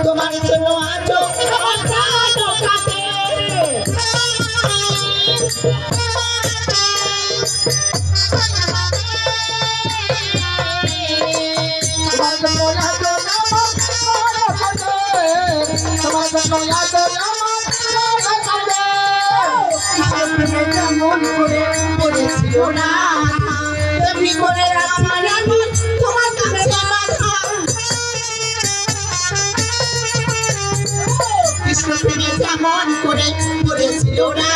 তোমার জন্য আছো আমার প্রাণ কাঁদে। মন করে পড়েছিল না তেমনি করে আমার আগুন তোমার কাছে বাঁধা। কৃষ্ণ প্রেমে যেমন করে পড়েছিল না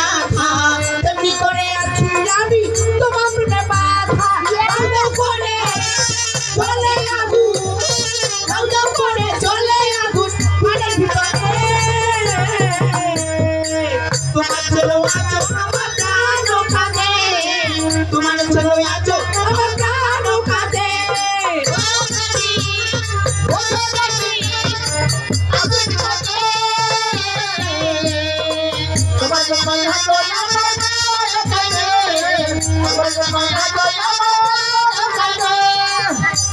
তেমনি করে আছি আমি তোমার প্রেমে বাঁধা। দাও করে চলে আগুন, দাও করে চলে আগুন মনের ভিতরে। তোমার জন্য আছো আমার প্রাণ কাঁদে, তোমার জন্য আছো আমার প্রাণ কাঁদে। তোমার জন্য আছো আমার প্রাণ কাঁদে, তোমার জন্য আছো আমার কাঁদে।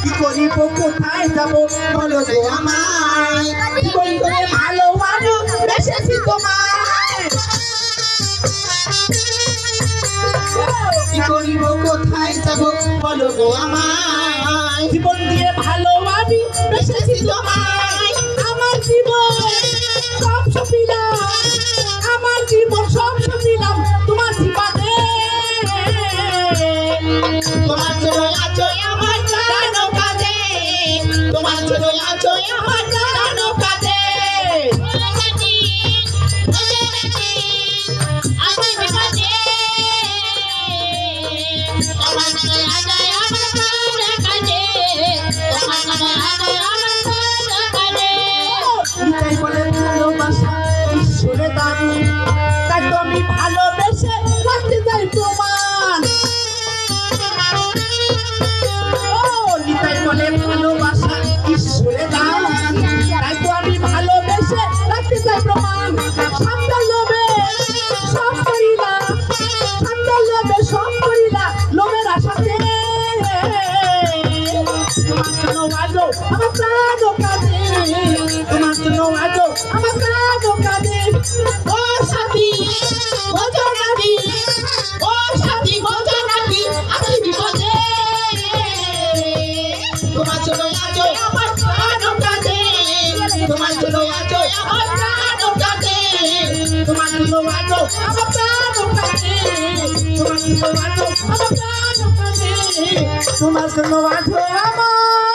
কি করিব কোথায় যাব বলো গো আমায়, জীবন করে ভালোবাসো বেসেছি তোমায়। কি করিব কোথায় যাব বলো গো আমায়, জীবন দিয়ে ভালো আমি বেসেছি তোমায়। আমার জীবন সব সপিলাম, আমার জীবন সব সপিলাম তোমার জীবনে। তোমার জন্য আছো আমার প্রাণ কাঁদে, তোমার জন্য আছো আমার প্রাণ কাঁদে। ঈশ্বরে দান তাই তো আমি ভালোবেসে রাখতে চাই প্রমাণ। নিতাই বলে ভালোবাসা ঈশ্বরে দান তাই তো আমি ভালোবেসে রাখতে চাই প্রমাণ। সান্তাল লোভে সব করিলা, সান্তাল লোভে সব করিলা লোভের আশাতে। তোমার জন্য আজো আমার প্রাণ কাঁদে, তোমার জন্য আজো আমার প্রাণ কাঁদে। ও সাথী ও জনাদি, ও সাথী ও জনাদি আছি বিপদে। তোমার জন্য আজো আমার প্রাণ কাঁদে, তোমার জন্য আজো আমার প্রাণ কাঁদে। তোমার জন্য আজো আমার প্রাণ কাঁদে, তোমার জন্য আজো আমার প্রাণ কাঁদে। তোমার জন্য আজো আমার